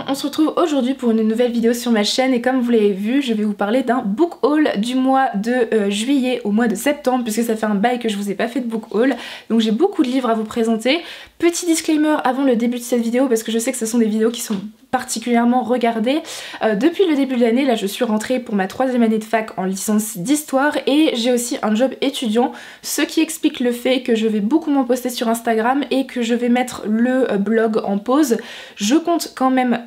on se retrouve aujourd'hui pour une nouvelle vidéo sur ma chaîne et comme vous l'avez vu, je vais vous parler d'un book haul du mois de juillet au mois de septembre puisque ça fait un bail que je vous ai pas fait de book haul. Donc j'ai beaucoup de livres à vous présenter. Petit disclaimer avant le début de cette vidéo parce que je sais que ce sont des vidéos qui sont particulièrement regardées. Depuis le début de l'année, là je suis rentrée pour ma 3e année de fac en licence d'histoire et j'ai aussi un job étudiant, ce qui explique le fait que je vais beaucoup moins poster sur Instagram et que je vais mettre le blog en pause. Je compte quand même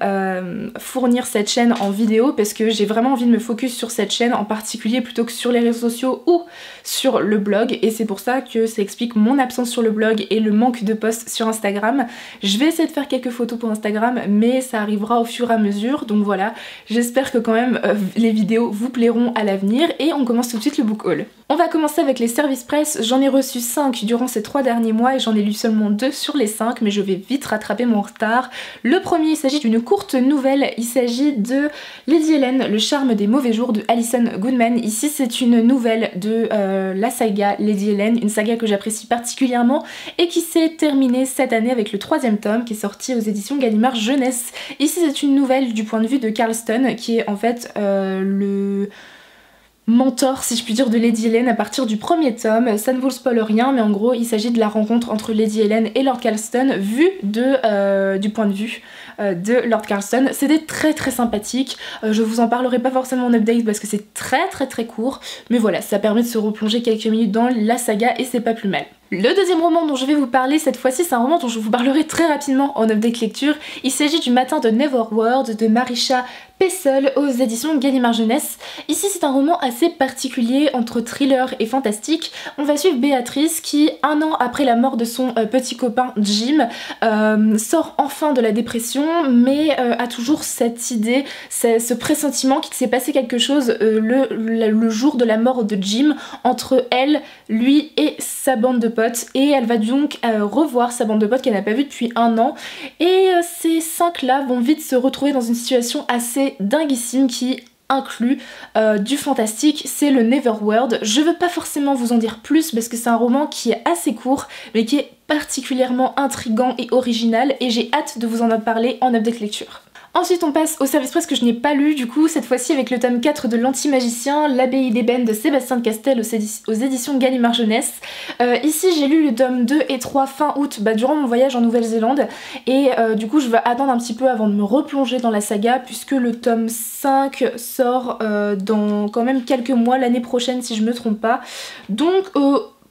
fournir cette chaîne en vidéo parce que j'ai vraiment envie de me focus sur cette chaîne en particulier plutôt que sur les réseaux sociaux ou sur le blog, et c'est pour ça que ça explique mon absence sur le blog et le manque de posts sur Instagram. Je vais essayer de faire quelques photos pour Instagram mais ça arrivera au fur et à mesure, donc voilà, j'espère que quand même les vidéos vous plairont à l'avenir et on commence tout de suite le book haul. On va commencer avec les services presse. J'en ai reçu 5 durant ces 3 derniers mois et j'en ai lu seulement 2 sur les 5, mais je vais vite rattraper mon retard. Le premier, il s'agit d'une courte nouvelle, il s'agit de Lady Helen, le charme des mauvais jours de Alison Goodman. Ici c'est une nouvelle de la saga Lady Helen, une saga que j'apprécie particulièrement et qui s'est terminée cette année avec le 3e tome qui est sorti aux éditions Gallimard Jeunesse. Ici c'est une nouvelle du point de vue de Carlston qui est en fait le mentor, si je puis dire, de Lady Helen à partir du 1er tome. Ça ne vous spoil rien, mais en gros il s'agit de la rencontre entre Lady Helen et Lord Carlston vue du point de vue de Lord Carlston. C'était très sympathique. Je vous en parlerai pas forcément en update parce que c'est très court, mais voilà, ça permet de se replonger quelques minutes dans la saga et c'est pas plus mal. Le deuxième roman dont je vais vous parler cette fois-ci, c'est un roman dont je vous parlerai très rapidement en update lecture. Il s'agit du Matin de Neverworld de Marisha Pessl aux éditions Gallimard Jeunesse. Ici c'est un roman assez particulier entre thriller et fantastique. On va suivre Béatrice qui, 1 an après la mort de son petit copain Jim, sort enfin de la dépression mais a toujours cette idée, ce pressentiment qu'il s'est passé quelque chose le jour de la mort de Jim entre elle, lui et sa bande de potes, et elle va donc revoir sa bande de potes qu'elle n'a pas vue depuis 1 an et ces 5 là vont vite se retrouver dans une situation assez dinguissime qui inclut du fantastique. C'est le Neverworld. Je veux pas forcément vous en dire plus parce que c'est un roman qui est assez court mais qui est particulièrement intriguant et original et j'ai hâte de vous en parler en update lecture. Ensuite on passe au service presse que je n'ai pas lu du coup, cette fois-ci avec le tome 4 de L'Anti-Magicien, l'abbaye d'ébène de Sébastien de Castel aux éditions Gallimard Jeunesse. Ici j'ai lu le tome 2 et 3 fin août, durant mon voyage en Nouvelle-Zélande, et du coup je vais attendre un petit peu avant de me replonger dans la saga puisque le tome 5 sort dans quand même quelques mois, l'année prochaine si je me trompe pas. Donc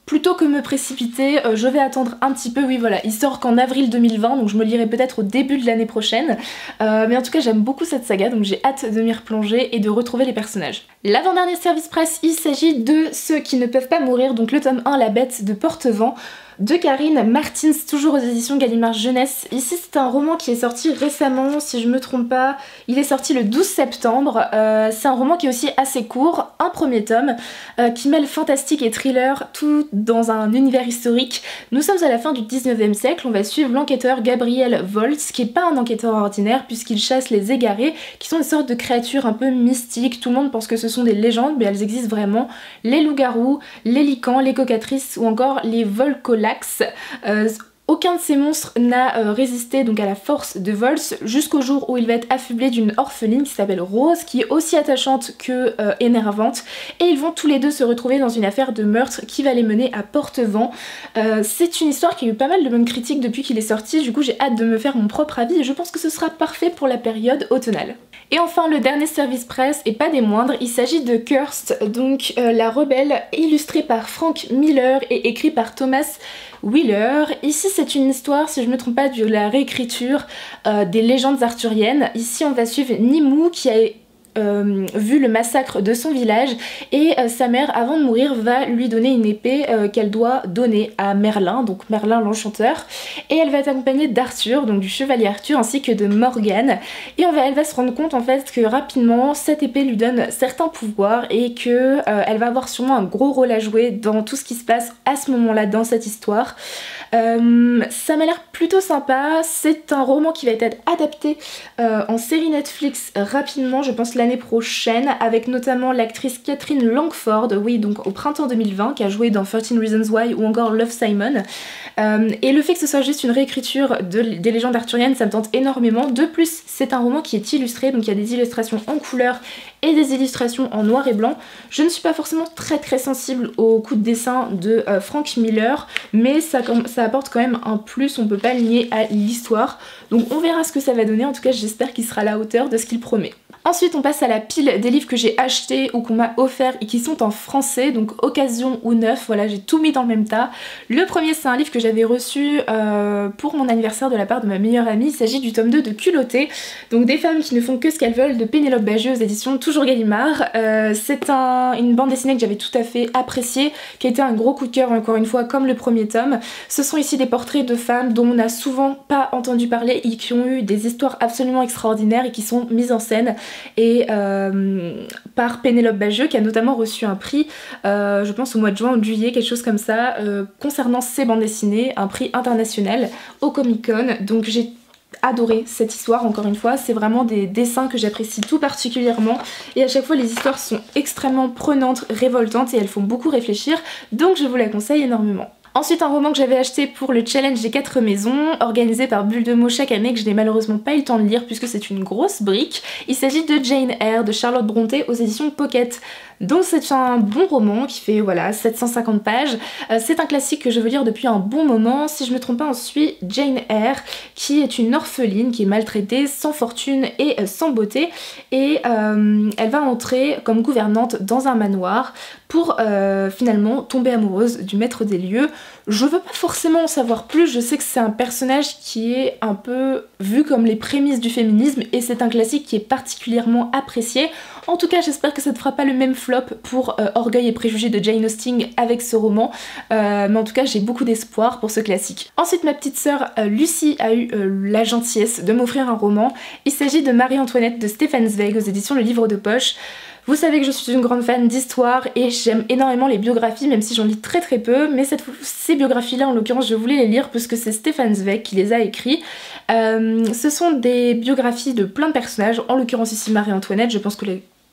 plutôt que me précipiter, je vais attendre un petit peu. Oui voilà, il sort qu'en avril 2020, donc je me lirai peut-être au début de l'année prochaine. Mais en tout cas j'aime beaucoup cette saga, donc j'ai hâte de m'y replonger et de retrouver les personnages. L'avant-dernier service presse, il s'agit de Ceux qui ne peuvent pas mourir, donc le tome 1, La Bête de Portevent, de Karine Martins, toujours aux éditions Gallimard Jeunesse. Ici c'est un roman qui est sorti récemment, si je me trompe pas, il est sorti le 12 septembre. C'est un roman qui est aussi assez court, un 1er tome, qui mêle fantastique et thriller, tout dans un univers historique. Nous sommes à la fin du 19e siècle, on va suivre l'enquêteur Gabriel Volz, qui est pas un enquêteur ordinaire puisqu'il chasse les égarés, qui sont une sorte de créatures un peu mystiques. Tout le monde pense que ce sont des légendes, mais elles existent vraiment. Les loups-garous, les licans, les cocatrices ou encore les volcolax. Aucun de ces monstres n'a résisté donc à la force de Volz jusqu'au jour où il va être affublé d'une orpheline qui s'appelle Rose, qui est aussi attachante que énervante, et ils vont tous les deux se retrouver dans une affaire de meurtre qui va les mener à Portevent. C'est une histoire qui a eu pas mal de bonnes critiques depuis qu'il est sorti, du coup j'ai hâte de me faire mon propre avis et je pense que ce sera parfait pour la période automnale. Et enfin le dernier service presse, et pas des moindres, il s'agit de Cursed, donc La Rebelle, illustré par Frank Miller et écrit par Thomas Wheeler. Ici c'est une histoire, si je me trompe pas, de la réécriture des légendes arthuriennes. Ici on va suivre Nimue qui a vu le massacre de son village et sa mère avant de mourir va lui donner une épée qu'elle doit donner à Merlin, donc Merlin l'enchanteur, et elle va être accompagnée d'Arthur, donc du chevalier Arthur, ainsi que de Morgane, et elle va se rendre compte en fait que rapidement cette épée lui donne certains pouvoirs et que elle va avoir sûrement un gros rôle à jouer dans tout ce qui se passe à ce moment là dans cette histoire. Ça m'a l'air plutôt sympa, c'est un roman qui va être adapté en série Netflix rapidement, je pense l'année prochaine, avec notamment l'actrice Catherine Langford, oui donc au printemps 2020, qui a joué dans 13 Reasons Why ou encore Love, Simon. Et le fait que ce soit juste une réécriture des légendes arthuriennes, ça me tente énormément. De plus, c'est un roman qui est illustré, donc il y a des illustrations en couleur et des illustrations en noir et blanc. Je ne suis pas forcément très sensible au coup de dessin de Frank Miller, mais ça apporte quand même un plus, on peut pas le nier, à l'histoire. Donc on verra ce que ça va donner, en tout cas j'espère qu'il sera à la hauteur de ce qu'il promet. Ensuite on passe à la pile des livres que j'ai achetés ou qu'on m'a offert et qui sont en français, donc occasion ou neuf, voilà j'ai tout mis dans le même tas. Le premier c'est un livre que j'avais reçu pour mon anniversaire de la part de ma meilleure amie, il s'agit du tome 2 de Culotté, donc des femmes qui ne font que ce qu'elles veulent de Pénélope Bagieux aux éditions Toujours Gallimard. C'est une bande dessinée que j'avais tout à fait appréciée, qui a été un gros coup de cœur encore une fois comme le premier tome. Ce sont ici des portraits de femmes dont on n'a souvent pas entendu parler et qui ont eu des histoires absolument extraordinaires et qui sont mises en scène. Et par Pénélope Bagieux qui a notamment reçu un prix, je pense au mois de juin ou de juillet, quelque chose comme ça, concernant ses bandes dessinées, un prix international au Comic Con. Donc j'ai adoré cette histoire, encore une fois, c'est vraiment des dessins que j'apprécie tout particulièrement et à chaque fois les histoires sont extrêmement prenantes, révoltantes et elles font beaucoup réfléchir, donc je vous la conseille énormément. Ensuite un roman que j'avais acheté pour le challenge des 4 maisons, organisé par Bulle de Mots chaque année, que je n'ai malheureusement pas eu le temps de lire puisque c'est une grosse brique. Il s'agit de Jane Eyre de Charlotte Brontë aux éditions Pocket. Donc c'est un bon roman qui fait voilà 750 pages. C'est un classique que je veux lire depuis un bon moment. Si je me trompe pas, on suit Jane Eyre qui est une orpheline qui est maltraitée, sans fortune et sans beauté. Et elle va entrer comme gouvernante dans un manoir pour finalement tomber amoureuse du maître des lieux. Je veux pas forcément en savoir plus, je sais que c'est un personnage qui est un peu vu comme les prémices du féminisme et c'est un classique qui est particulièrement apprécié. En tout cas j'espère que ça ne fera pas le même flop pour Orgueil et Préjugés de Jane Austen avec ce roman, mais en tout cas j'ai beaucoup d'espoir pour ce classique. Ensuite ma petite sœur Lucie a eu la gentillesse de m'offrir un roman. Il s'agit de Marie-Antoinette de Stéphane Zweig aux éditions Le Livre de Poche. Vous savez que je suis une grande fan d'histoire et j'aime énormément les biographies, même si j'en lis très peu, mais ces biographies-là en l'occurrence je voulais les lire puisque c'est Stéphane Zweig qui les a écrits. Ce sont des biographies de plein de personnages, en l'occurrence ici Marie-Antoinette, je pense que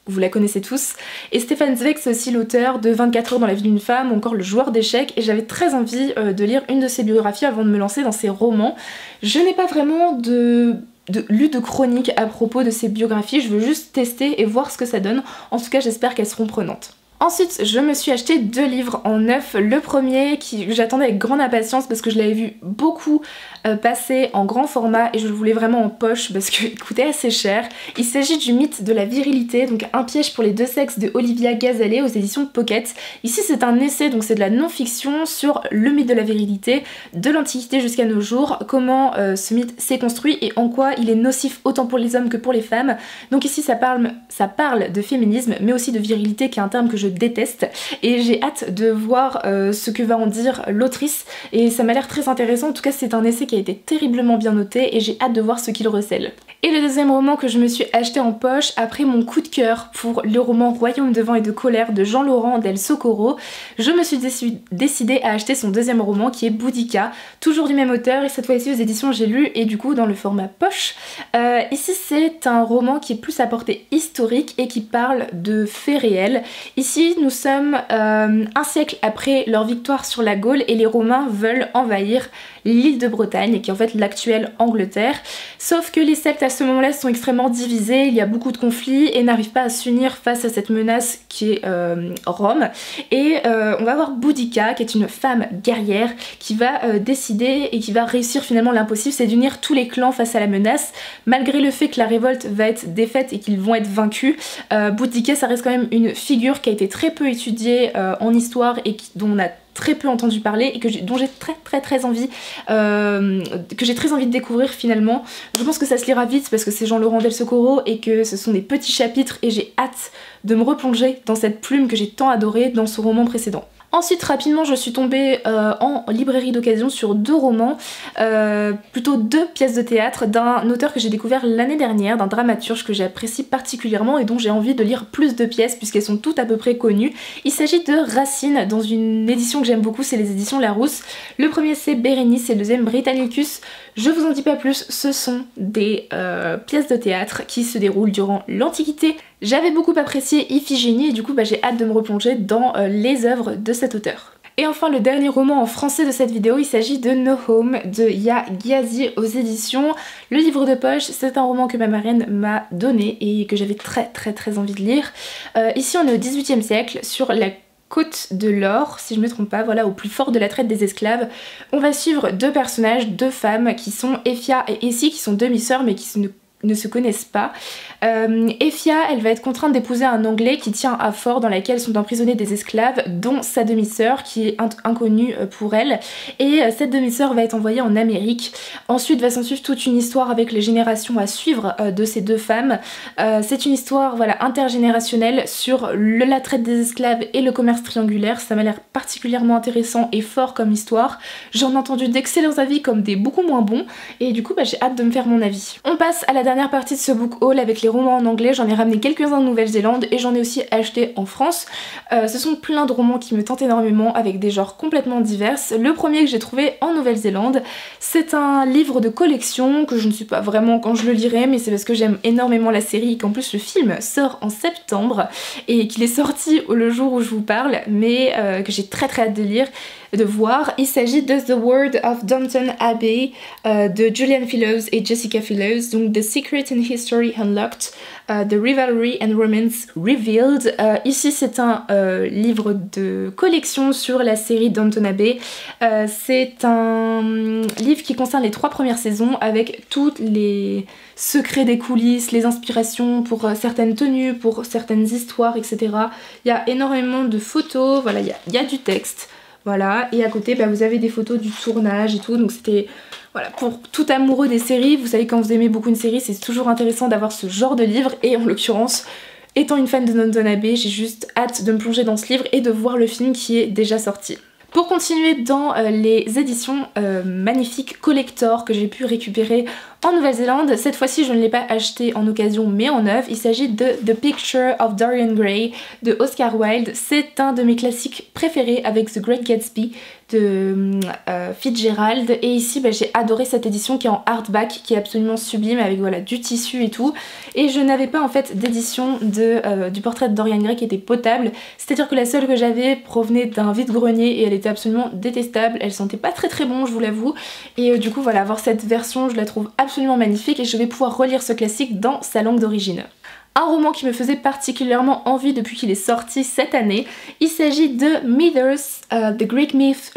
vous la connaissez tous. Et Stéphane Zweig c'est aussi l'auteur de 24 heures dans la vie d'une femme ou encore Le joueur d'échecs et j'avais très envie de lire une de ses biographies avant de me lancer dans ses romans. Je n'ai pas vraiment lu de chroniques à propos de ces biographies, je veux juste tester et voir ce que ça donne. En tout cas j'espère qu'elles seront prenantes. Ensuite je me suis acheté 2 livres en neuf. Le premier que j'attendais avec grande impatience parce que je l'avais vu beaucoup passer en grand format et je le voulais vraiment en poche parce qu'il coûtait assez cher. Il s'agit du mythe de la virilité, donc un piège pour les deux sexes de Olivia Gazalet aux éditions Pocket. Ici c'est un essai, donc c'est de la non-fiction sur le mythe de la virilité de l'Antiquité jusqu'à nos jours, comment ce mythe s'est construit et en quoi il est nocif autant pour les hommes que pour les femmes. Donc ici ça parle de féminisme mais aussi de virilité qui est un terme que je déteste et j'ai hâte de voir ce que va en dire l'autrice et ça m'a l'air très intéressant. En tout cas c'est un essai qui a été terriblement bien noté et j'ai hâte de voir ce qu'il recèle. Et le deuxième roman que je me suis acheté en poche après mon coup de cœur pour le roman Royaume de vent et de colère de Jean-Laurent Del Socorro, je me suis décidée à acheter son deuxième roman qui est Boudica, toujours du même auteur et cette fois-ci aux éditions J'ai lu et du coup dans le format poche. Ici c'est un roman qui est plus à portée historique et qui parle de faits réels. Ici nous sommes un siècle après leur victoire sur la Gaule et les Romains veulent envahir l'île de Bretagne qui est en fait l'actuelle Angleterre. Sauf que les sectes à ce moment-là sont extrêmement divisées, il y a beaucoup de conflits et n'arrivent pas à s'unir face à cette menace qui est Rome. Et on va voir Boudica qui est une femme guerrière qui va décider et qui va réussir finalement l'impossible, c'est d'unir tous les clans face à la menace. Malgré le fait que la révolte va être défaite et qu'ils vont être vaincus, Boudica ça reste quand même une figure qui a été très peu étudiée en histoire et dont on a très peu entendu parler et dont j'ai très envie de découvrir finalement. Je pense que ça se lira vite parce que c'est Jean-Laurent Del Socorro et que ce sont des petits chapitres et j'ai hâte de me replonger dans cette plume que j'ai tant adorée dans ce roman précédent. Ensuite rapidement je suis tombée en librairie d'occasion sur 2 romans, plutôt 2 pièces de théâtre d'un auteur que j'ai découvert l'année dernière, d'un dramaturge que j'apprécie particulièrement et dont j'ai envie de lire plus de pièces puisqu'elles sont toutes à peu près connues. Il s'agit de Racine dans une édition que j'aime beaucoup, c'est les éditions Larousse. Le premier c'est Bérénice et le deuxième Britannicus. Je vous en dis pas plus, ce sont des pièces de théâtre qui se déroulent durant l'Antiquité. J'avais beaucoup apprécié Iphigénie et du coup j'ai hâte de me replonger dans les œuvres de cet auteur. Et enfin le dernier roman en français de cette vidéo, il s'agit de No Home de Ya Gyazi aux éditions Le Livre de Poche. C'est un roman que ma marraine m'a donné et que j'avais très envie de lire. Ici on est au XVIIIe siècle sur la Côte de l'Or, si je me trompe pas, voilà, au plus fort de la traite des esclaves. On va suivre 2 personnages, 2 femmes qui sont Effia et Essie, qui sont demi-sœurs mais qui ne se connaissent pas. Effia, elle va être contrainte d'épouser un Anglais qui tient à Fort dans laquelle sont emprisonnés des esclaves, dont sa demi-sœur qui est inconnue pour elle. Et cette demi-sœur va être envoyée en Amérique. Ensuite va s'en suivre toute une histoire avec les générations à suivre de ces 2 femmes. C'est une histoire voilà, intergénérationnelle sur la traite des esclaves et le commerce triangulaire. Ça m'a l'air particulièrement intéressant et fort comme histoire. J'en ai entendu d'excellents avis comme des beaucoup moins bons et du coup j'ai hâte de me faire mon avis. On passe à la dernière partie de ce book haul avec les romans en anglais. J'en ai ramené quelques-uns de Nouvelle-Zélande et j'en ai aussi acheté en France. Ce sont plein de romans qui me tentent énormément avec des genres complètement divers. Le premier que j'ai trouvé en Nouvelle-Zélande, c'est un livre de collection que je ne sais pas vraiment quand je le lirai, mais c'est parce que j'aime énormément la série et qu'en plus le film sort en septembre et qu'il est sorti le jour où je vous parle, mais que j'ai très hâte de lire, de voir. Il s'agit de The Word of Downton Abbey de Julian Fellowes et Jessica Fellowes, donc The Secret and History Unlocked, The Rivalry and Romance Revealed. Ici c'est un livre de collection sur la série Downton Abbey. C'est un livre qui concerne les 3 premières saisons avec tous les secrets des coulisses, les inspirations pour certaines tenues, pour certaines histoires, etc. Il y a énormément de photos, voilà, il y a du texte. Voilà, et à côté vous avez des photos du tournage et tout, donc c'était voilà, pour tout amoureux des séries. Vous savez, quand vous aimez beaucoup une série, c'est toujours intéressant d'avoir ce genre de livre, et en l'occurrence, étant une fan de Downton Abbey, j'ai juste hâte de me plonger dans ce livre et de voir le film qui est déjà sorti. Pour continuer dans les éditions magnifiques collector que j'ai pu récupérer en Nouvelle-Zélande, cette fois-ci je ne l'ai pas acheté en occasion mais en neuf, il s'agit de The Picture of Dorian Gray de Oscar Wilde. C'est un de mes classiques préférés avec The Great Gatsby de Fitzgerald, et ici j'ai adoré cette édition qui est en hardback, qui est absolument sublime avec voilà du tissu et tout, et je n'avais pas en fait d'édition du portrait de Dorian Gray qui était potable, c'est à dire que la seule que j'avais provenait d'un vide-grenier et elle était absolument détestable, elle sentait pas très bon, je vous l'avoue, et du coup voilà, avoir cette version je la trouve absolument magnifique et je vais pouvoir relire ce classique dans sa langue d'origine. Un roman qui me faisait particulièrement envie depuis qu'il est sorti cette année, il s'agit de Mythos, The Greek Myth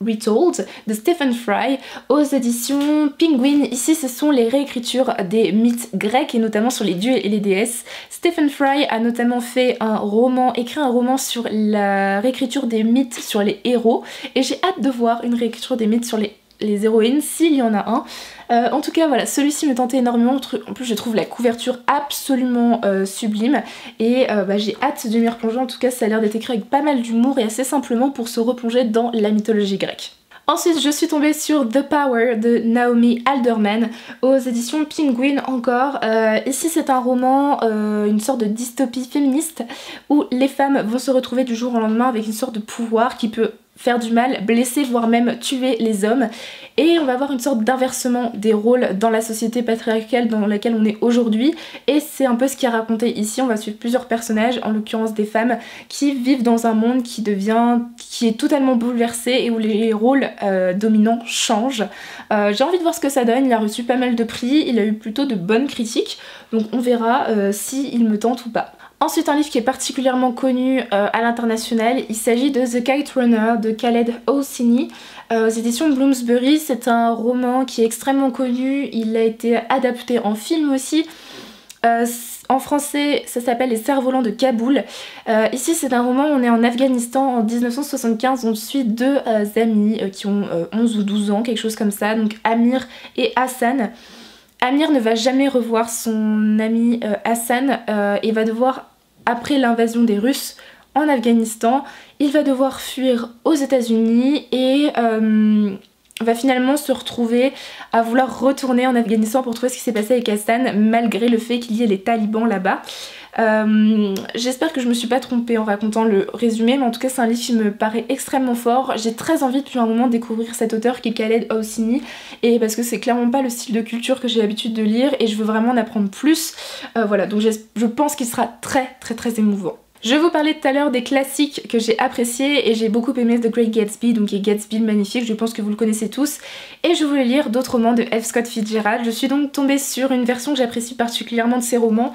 Retold de Stephen Fry aux éditions Penguin. Ici ce sont les réécritures des mythes grecs et notamment sur les dieux et les déesses. Stephen Fry a notamment fait écrit un roman sur la réécriture des mythes sur les héros, et j'ai hâte de voir une réécriture des mythes sur les héroïnes s'il y en a un. En tout cas voilà, celui-ci me tentait énormément, en plus je trouve la couverture absolument sublime, et j'ai hâte de m'y replonger. En tout cas ça a l'air d'être écrit avec pas mal d'humour et assez simplement pour se replonger dans la mythologie grecque. Ensuite je suis tombée sur The Power de Naomi Alderman aux éditions Penguin encore. Ici c'est un roman, une sorte de dystopie féministe où les femmes vont se retrouver du jour au lendemain avec une sorte de pouvoir qui peut faire du mal, blesser, voire même tuer les hommes, et on va avoir une sorte d'inversement des rôles dans la société patriarcale dans laquelle on est aujourd'hui, et c'est un peu ce qui est raconté ici. On va suivre plusieurs personnages, en l'occurrence des femmes qui vivent dans un monde qui est totalement bouleversé et où les rôles dominants changent. J'ai envie de voir ce que ça donne. Il a reçu pas mal de prix, il a eu plutôt de bonnes critiques, donc on verra s'il me tente ou pas. Ensuite un livre qui est particulièrement connu à l'international, il s'agit de The Kite Runner de Khaled Hosseini aux éditions Bloomsbury. C'est un roman qui est extrêmement connu, il a été adapté en film aussi. En français ça s'appelle Les Cerfs-Volants de Kaboul. Ici c'est un roman, on est en Afghanistan en 1975, on suit 2 amis qui ont 11 ou 12 ans, quelque chose comme ça, donc Amir et Hassan. Amir ne va jamais revoir son ami Hassan et va devoir, après l'invasion des Russes en Afghanistan. Il va devoir fuir aux États-Unis et va finalement se retrouver à vouloir retourner en Afghanistan pour trouver ce qui s'est passé avec Hassan malgré le fait qu'il y ait les talibans là-bas. J'espère que je me suis pas trompée en racontant le résumé, mais en tout cas c'est un livre qui me paraît extrêmement fort. J'ai très envie depuis un moment de découvrir cet auteur qui est Khaled Hosseini, et parce que c'est clairement pas le style de culture que j'ai l'habitude de lire et je veux vraiment en apprendre plus. Voilà, donc je pense qu'il sera très émouvant. Je vous parlais tout à l'heure des classiques que j'ai appréciés et j'ai beaucoup aimé The Great Gatsby, donc qui est Gatsby le magnifique, je pense que vous le connaissez tous. Et je voulais lire d'autres romans de F. Scott Fitzgerald. Je suis donc tombée sur une version que j'apprécie particulièrement de ses romans,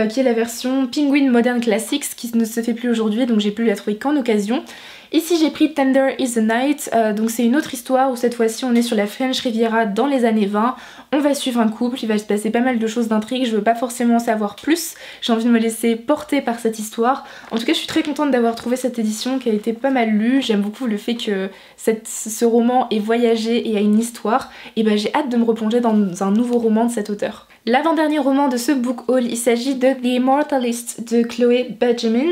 qui est la version Penguin Modern Classics, qui ne se fait plus aujourd'hui, donc j'ai pu la trouver qu'en occasion. Ici j'ai pris Tender is the Night, donc c'est une autre histoire où cette fois-ci on est sur la French Riviera dans les années 20. On va suivre un couple, il va se passer pas mal de choses d'intrigue, je veux pas forcément en savoir plus, j'ai envie de me laisser porter par cette histoire. En tout cas je suis très contente d'avoir trouvé cette édition qui a été pas mal lue, j'aime beaucoup le fait que ce roman ait voyagé et a une histoire, et ben j'ai hâte de me replonger dans un nouveau roman de cet auteur. L'avant-dernier roman de ce book haul, il s'agit de The Immortalist de Chloé Benjamin,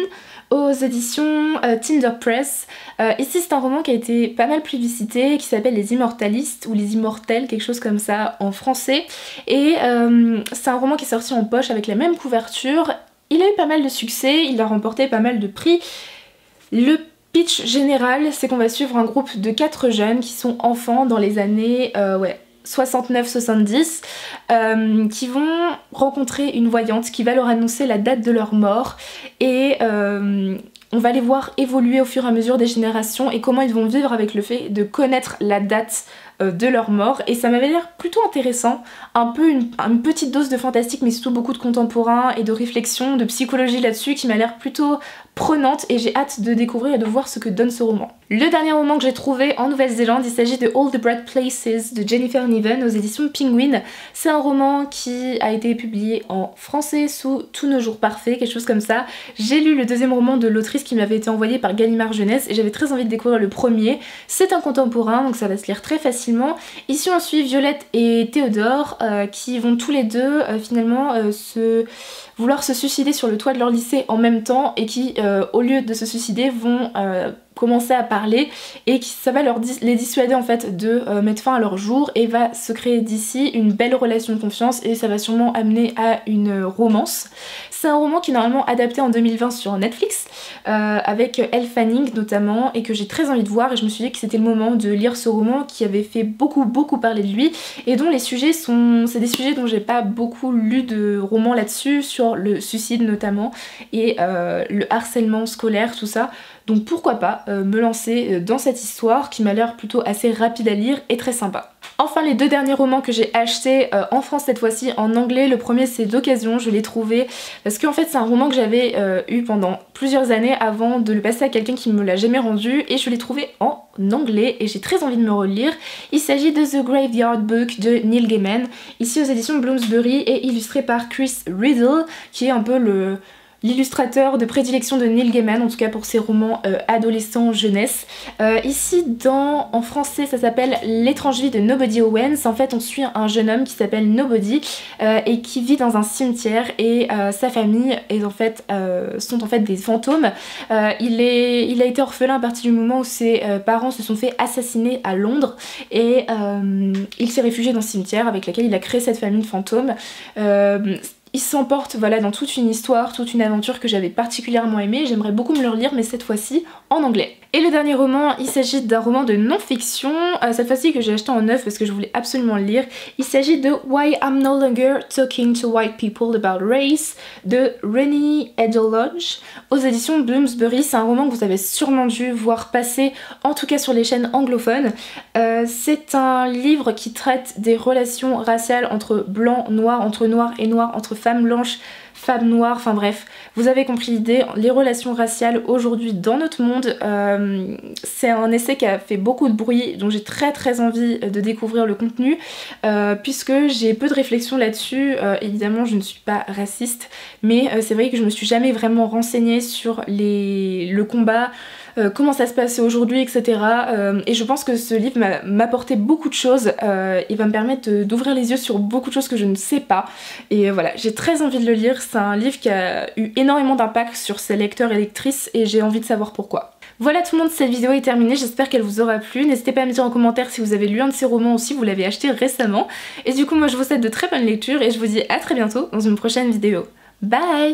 aux éditions Tinder Press. Ici c'est un roman qui a été pas mal publicité, qui s'appelle Les Immortalistes ou Les Immortels, quelque chose comme ça en français, et c'est un roman qui est sorti en poche avec la même couverture. Il a eu pas mal de succès, il a remporté pas mal de prix. Le pitch général, c'est qu'on va suivre un groupe de 4 jeunes qui sont enfants dans les années 69-70, qui vont rencontrer une voyante qui va leur annoncer la date de leur mort, et on va les voir évoluer au fur et à mesure des générations et comment ils vont vivre avec le fait de connaître la date de leur mort, et ça m'avait l'air plutôt intéressant, un peu une petite dose de fantastique mais surtout beaucoup de contemporain et de réflexion, de psychologie là-dessus qui m'a l'air plutôt prenante, et j'ai hâte de découvrir et de voir ce que donne ce roman. Le dernier roman que j'ai trouvé en Nouvelle-Zélande, il s'agit de All the Bright Places de Jennifer Niven aux éditions Penguin. C'est un roman qui a été publié en français sous Tous nos jours parfaits, quelque chose comme ça. J'ai lu le deuxième roman de l'autrice qui m'avait été envoyé par Gallimard Jeunesse et j'avais très envie de découvrir le premier. C'est un contemporain donc ça va se lire très facilement. Ici on suit Violette et Théodore qui vont tous les deux finalement vouloir se suicider sur le toit de leur lycée en même temps, et qui au lieu de se suicider vont commencer à parler, et ça va les dissuader en fait de mettre fin à leur jour, et va se créer d'ici une belle relation de confiance, et ça va sûrement amener à une romance. C'est un roman qui est normalement adapté en 2020 sur Netflix avec Elle Fanning notamment, et que j'ai très envie de voir, et je me suis dit que c'était le moment de lire ce roman qui avait fait beaucoup parler de lui, et dont les sujets c'est des sujets dont j'ai pas beaucoup lu de romans là-dessus, sur le suicide notamment, et le harcèlement scolaire, tout ça. Donc pourquoi pas me lancer dans cette histoire qui m'a l'air plutôt assez rapide à lire et très sympa. Enfin les deux derniers romans que j'ai achetés en France cette fois-ci en anglais, le premier c'est d'occasion, je l'ai trouvé parce qu'en fait c'est un roman que j'avais eu pendant plusieurs années avant de le passer à quelqu'un qui me l'a jamais rendu, et je l'ai trouvé en anglais et j'ai très envie de me relire. Il s'agit de The Graveyard Book de Neil Gaiman, ici aux éditions Bloomsbury, et illustré par Chris Riddle qui est un peu l'illustrateur de prédilection de Neil Gaiman, en tout cas pour ses romans adolescents jeunesse. Ici en français ça s'appelle L'étrange vie de Nobody Owens. En fait on suit un jeune homme qui s'appelle Nobody et qui vit dans un cimetière, et sa famille sont en fait des fantômes. Il a été orphelin à partir du moment où ses parents se sont fait assassiner à Londres, et il s'est réfugié dans ce cimetière avec laquelle il a créé cette famille de fantômes. Il s'emporte voilà, dans toute une histoire, toute une aventure que j'avais particulièrement aimée. J'aimerais beaucoup me le relire, mais cette fois-ci en anglais. Et le dernier roman, il s'agit d'un roman de non-fiction, cette fois-ci que j'ai acheté en neuf parce que je voulais absolument le lire. Il s'agit de Why I'm No Longer Talking to White People About Race de Renée Edel-Lodge aux éditions Bloomsbury. C'est un roman que vous avez sûrement dû voir passer, en tout cas sur les chaînes anglophones. C'est un livre qui traite des relations raciales entre blancs, noirs, entre noirs et noirs, entre femmes blanches, femmes noires, enfin bref, vous avez compris l'idée, les relations raciales aujourd'hui dans notre monde. C'est un essai qui a fait beaucoup de bruit, donc j'ai très envie de découvrir le contenu, puisque j'ai peu de réflexion là-dessus. Évidemment je ne suis pas raciste, mais c'est vrai que je me suis jamais vraiment renseignée sur le combat comment ça se passait aujourd'hui, etc. Et je pense que ce livre m'a apporté beaucoup de choses, il va me permettre d'ouvrir les yeux sur beaucoup de choses que je ne sais pas. Et voilà, j'ai très envie de le lire, c'est un livre qui a eu énormément d'impact sur ses lecteurs et lectrices et j'ai envie de savoir pourquoi. Voilà tout le monde, cette vidéo est terminée, j'espère qu'elle vous aura plu. N'hésitez pas à me dire en commentaire si vous avez lu un de ces romans ou si vous l'avez acheté récemment. Et du coup moi je vous souhaite de très bonnes lectures et je vous dis à très bientôt dans une prochaine vidéo. Bye!